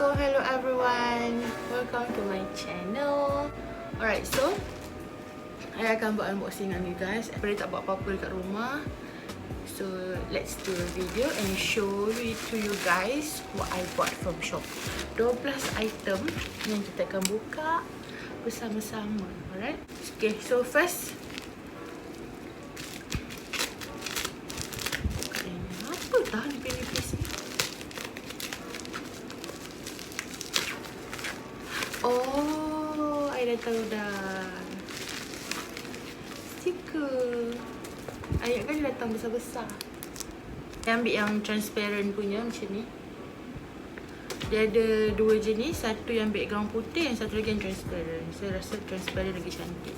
Assalamualaikum, hello everyone, welcome to my channel. Alright, so I akan buat unboxing dengan you guys. Saya tak buat apa-apa dekat rumah, so let's do a video and show it to you guys what I bought from Shopee. 12 item yang kita akan buka bersama-sama. Alright, okay, so first apa dah ni penipis ni? Oh, I dah tahu dah. Stiker. Ayat kan dia datang besar-besar. Saya ambil yang transparent punya macam ni. Dia ada dua jenis. Satu yang background putih, yang satu lagi yang transparent. Saya rasa transparent lagi cantik.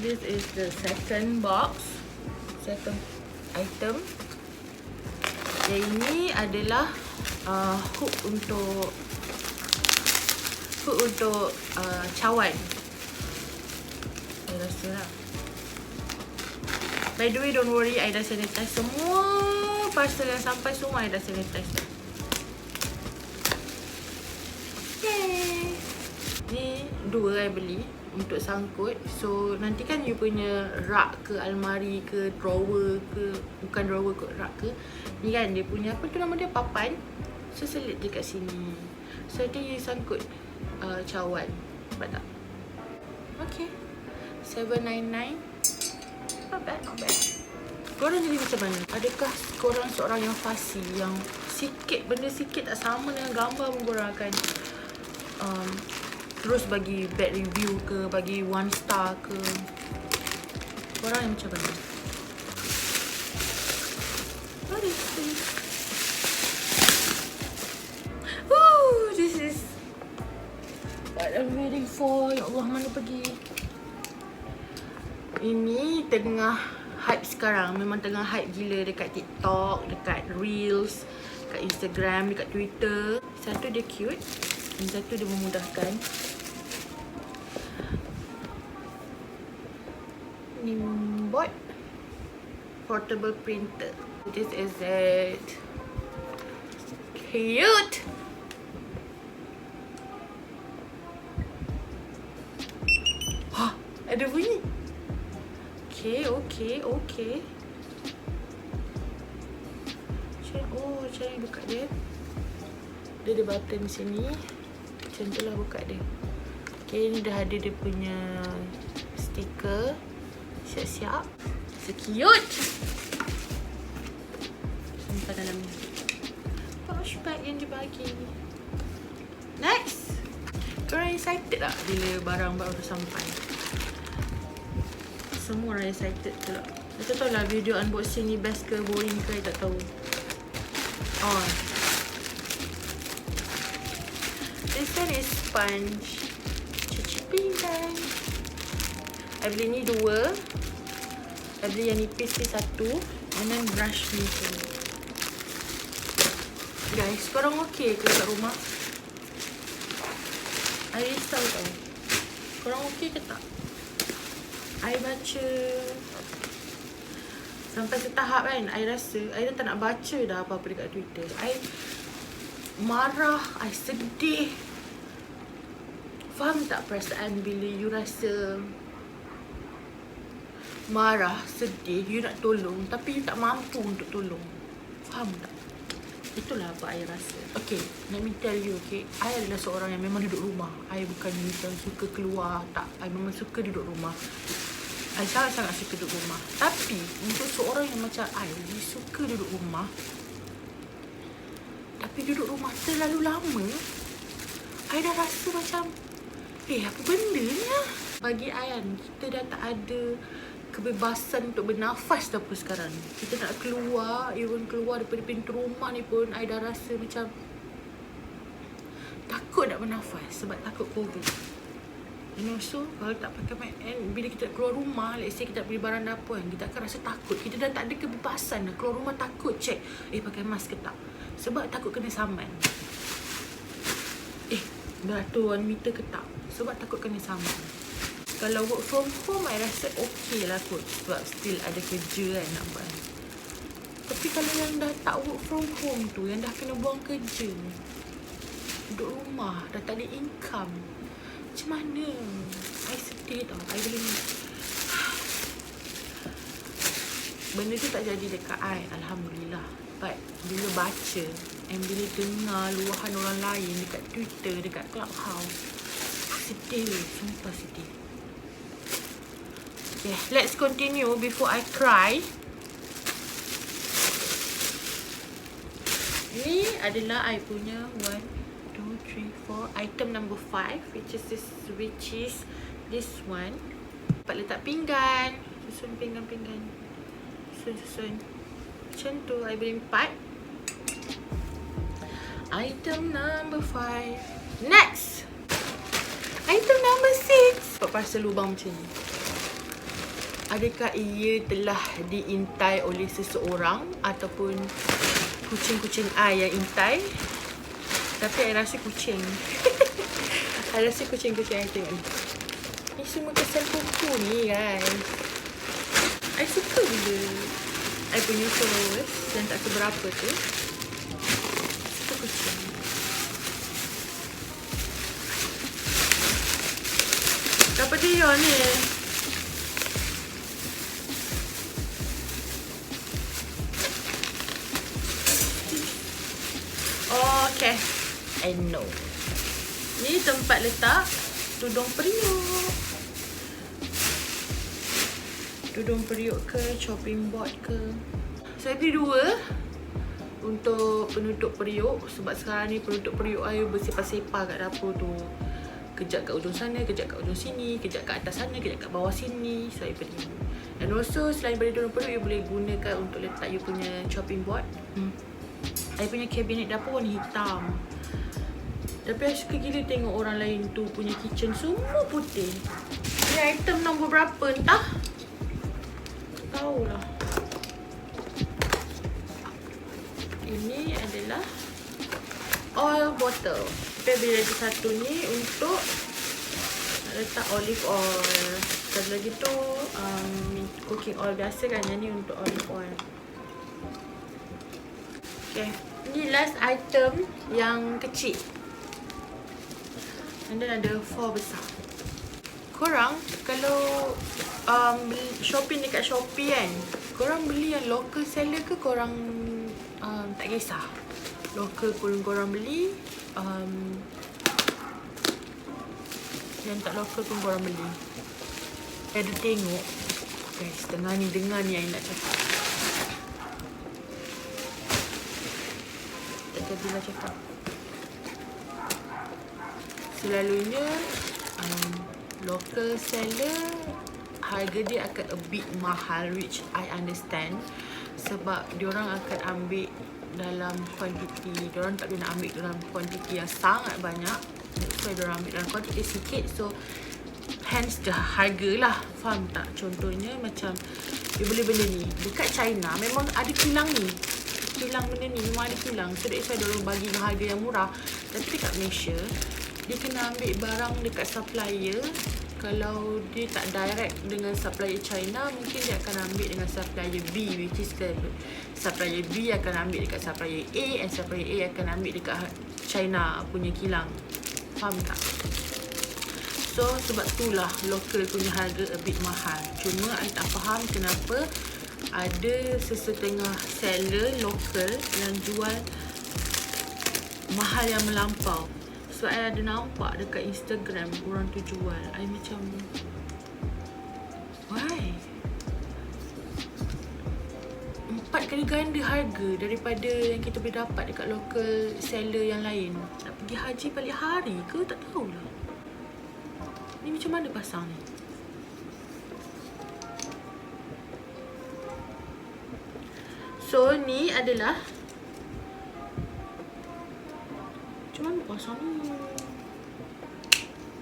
This is the second box. Second item. Yang ini adalah hook untuk cawan. Saya rasa lah. By the way, don't worry, I dah sanitize semua parcel yang sampai, semua I dah sanitize dah. Yay! Ni dua I beli untuk sangkut. So nanti kan you punya rak ke, almari ke, drawer ke, bukan drawer ke, rak ke, ni kan dia punya apa tu nama dia, papan. So selit je kat sini. So nanti you sangkut cawan. Nampak tak? Okay, 799. Not bad, not bad. Korang jadi macam mana? Adakah korang seorang yang fussy, yang sikit, benda sikit tak sama dengan gambar pun korang akan terus bagi bad review ke, bagi 1 star ke? Korang yang macam mana? What is this? Woo, this is what I'm waiting for. Ya Allah, mana pergi? Ini tengah hype sekarang. Memang tengah hype gila dekat TikTok, dekat Reels, dekat Instagram, dekat Twitter. Satu dia cute, yang satu dia memudahkan. NIIMBOT portable printer. This is it. Cute. Hah, ada bunyi. Okay. Oh, cara buka dia. Dia ada button sini. Macam tu lah buka dia. Okay, ni dah ada dia punya stiker. Siap-siap. So cute. Simpan dalam ni. Pouch bag yang dia bagi. Next. Korang excited tak bila barang baru sampai? Semua orang excited tu lah. Saya tak tahu lah video unboxing ni best ke, boring ke, saya tak tahu. Oh, this one is sponge cuci pinggan. I beli ni dua. I beli yang nipis ni satu, and then brush ni tu. Guys, korang okay ke kat rumah? I risau tau. Korang okay ke tak? I baca sampai setahap kan, I rasa I dah tak nak baca dah apa-apa dekat Twitter. I marah, I sedih. Faham tak perasaan bila you rasa marah, sedih, you nak tolong tapi you tak mampu untuk tolong? Faham tak? Itulah apa I rasa. Okay, let me tell you, okay, I adalah seorang yang memang duduk rumah. I bukan yang suka keluar, tak. I memang suka duduk rumah. I sangat-sangat suka duduk rumah. Tapi untuk seorang yang macam I, dia suka duduk rumah, tapi duduk rumah terlalu lama, I dah rasa macam apa benda ni lah. Bagi I kan, kita dah tak ada kebebasan untuk bernafas dah pun sekarang. Kita nak keluar, even keluar daripada pintu rumah ni pun, I dah rasa macam takut nak bernafas sebab takut COVID. You know, so kalau tak pakai mic, and bila kita keluar rumah, let's say kita beli barang dapur kan, kita akan rasa takut. Kita dah tak ada kebebasan dah. Keluar rumah takut check, pakai mask ke tak, sebab takut kena saman. Beratur 1 meter ke tak, sebab takut kena saman. Kalau work from home, I rasa okey lah kot, sebab still ada kerja kan nak buat. Tapi kalau yang dah tak work from home tu, yang dah kena buang kerja, duduk rumah, dah tak ada income, macam mana? I sedih tau. I boleh, benda tu tak jadi dekat I, Alhamdulillah. But bila baca and bila dengar luahan orang lain dekat Twitter, dekat Clubhouse, sedih, sumpah sedih. Okay, let's continue before I cry. Ni adalah I punya 1, 2, 3, 4 item number 5, which is this one. Dapat letak pinggan, susun pinggan-pinggan, susun macam tu. I beli 4. Item number 5. Next, item number 6. Buat parcel lubang macam ni. Adakah ia telah diintai oleh seseorang ataupun kucing-kucing I yang intai? Tapi I rasa kucing. I rasa kucing-kucing I tengok ni. Ni semua kesan kuku ni guys. I suka bila I punya followers yang tak seberapa tu suka kucing. Apa dia ni? Okay, I know. Ni tempat letak tudung periuk. Tudung periuk ke, chopping board ke. Saya beli 2 untuk penutup periuk. Sebab sekarang ni penutup periuk I bersepah-sepah kat dapur tu. Kejap kat ujung sana, kejap kat ujung sini, kejap kat atas sana, kejap kat bawah sini. So I beli. And also selain beli tudung periuk, you boleh gunakan untuk letak you punya chopping board. I punya kabinet dapur warna hitam. Tapi I suka gila tengok orang lain tu punya kitchen semua putih. Ni item nombor berapa entah? Tahulah. Ini adalah oil bottle. Kita beli lagi satu ni untuk letak olive oil. Satu lagi tu cooking oil biasa kan. Yang ni untuk olive oil. Okay, ni last item yang kecil. And then ada 4 besar. Korang kalau shopping dekat Shopee kan, korang beli yang local seller ke korang tak kisah? Local pun korang beli, yang tak local pun korang beli. Ada tengok guys, dengar ni yang nak cakap. Tak jadilah cakap. Selalunya local seller harga dia akan a bit mahal, which I understand. Sebab diorang akan ambil dalam kuantiti, diorang tak boleh nak ambil dalam kuantiti yang sangat banyak. So diorang ambil dalam kuantiti sikit, so hence the harga lah. Faham tak? Contohnya macam you beli benda ni dekat China, memang ada kilang ni. Kilang benda ni memang ada kilang. So that's why diorang bagi harga yang murah. Tapi dekat Malaysia, dia kena ambil barang dekat supplier. Kalau dia tak direct dengan supplier China, mungkin dia akan ambil dengan supplier B, which is supplier B akan ambil dekat supplier A, and supplier A akan ambil dekat China punya kilang. Faham tak? So sebab itulah local punya harga a bit mahal. Cuma I tak faham kenapa ada sesetengah seller local yang jual mahal yang melampau. So I ada nampak dekat Instagram orang tu jual. I macam, why? 4 kali ganda harga daripada yang kita boleh dapat dekat local seller yang lain. Nak pergi haji balik hari ke? Tak tahulah. Ni macam mana pasang ni? So ni adalah, macam mana pasang ni?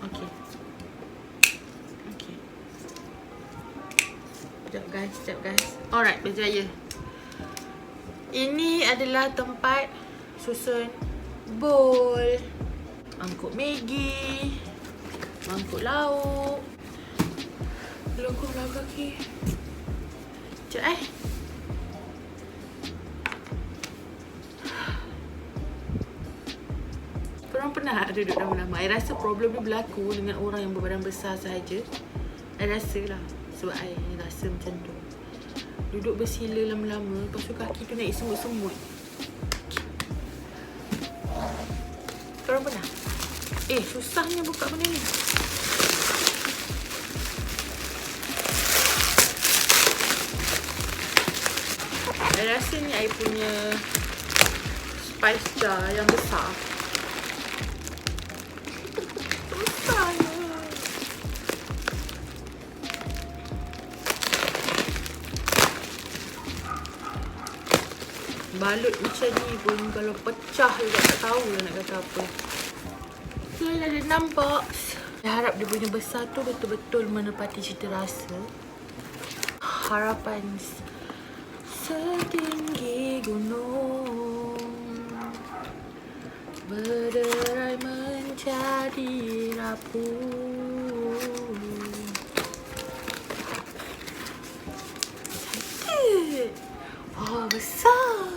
Okay. Sekejap guys. Alright, berjaya. Ini adalah tempat susun bowl, mangkuk Maggi, mangkuk lauk. Belum kau belah kaki. Sekejap pernah duduk lama-lama. I rasa problem ni berlaku dengan orang yang berbadan besar sahaja. I rasa lah. Sebab I rasa macam tu. Duduk bersila lama-lama, lepas tu kaki tu naik semut-semut. Korang pernah? Susahnya buka benda ni. I rasa ni I punya spice jar yang besar. Susahnya. Balut macam ni pun kalau pecah juga tak tahu lah nak kata apa. So, ada 6 box. Saya harap dia punya besar tu betul-betul menepati cita rasa. Harapan setinggi gunung berderai menjadi rapuh. Sakit. Wah, besar.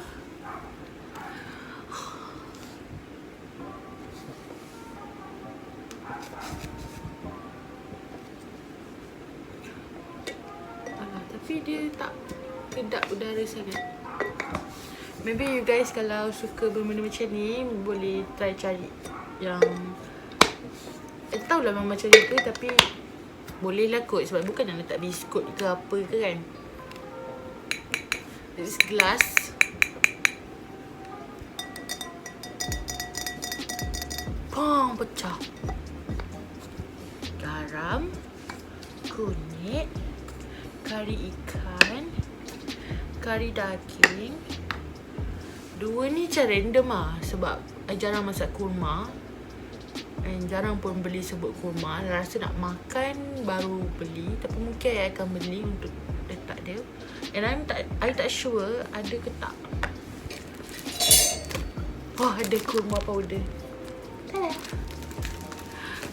Tapi dia tak kedap udara sangat. Maybe you guys kalau suka benda-benda macam ni, boleh try cari yang tahulah memang macam ni ke, tapi boleh lah kot. Sebab bukan nak letak biskut ke apa ke kan. This glass. Pong, pecah. Garam, kunyit, kari ikan, kari daging. Dua ni macam random lah. Sebab I jarang masak kurma, and jarang pun beli sebut kurma. Rasa nak makan baru beli. Tapi mungkin I akan beli untuk letak dia. And I tak sure ada ke tak. Oh, ada kurma powder.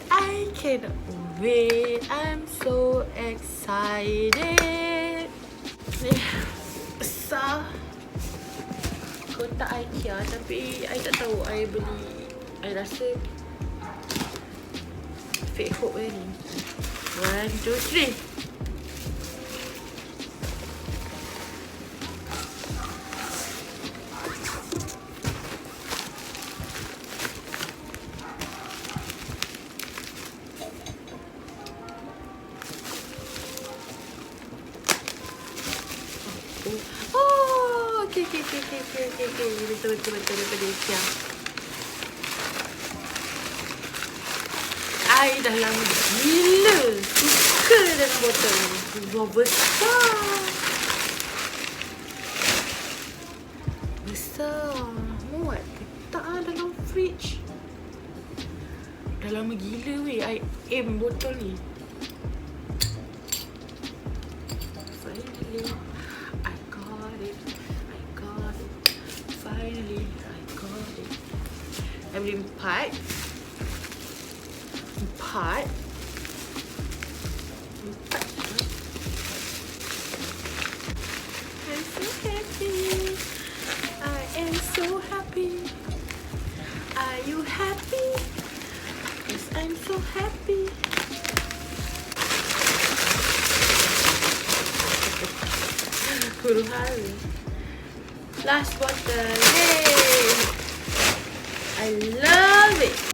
I cannot wait. I'm so excited. Besar. Kotak IKEA, tapi I tak tahu. I beli, I rasa fake hope ni. 1, 2, 3. Okay. Betul. Siap. I dah lama gila suka dengan botol ni. Wah, besar. Muat letak dalam fridge. Dah lama gila weh I aim botol ni. Finally I got it. Finally I got it. I beli 4. I'm so happy. I am so happy. Are you happy? Yes, I'm so happy. Huru hara. Last bottle. Yay! I love it.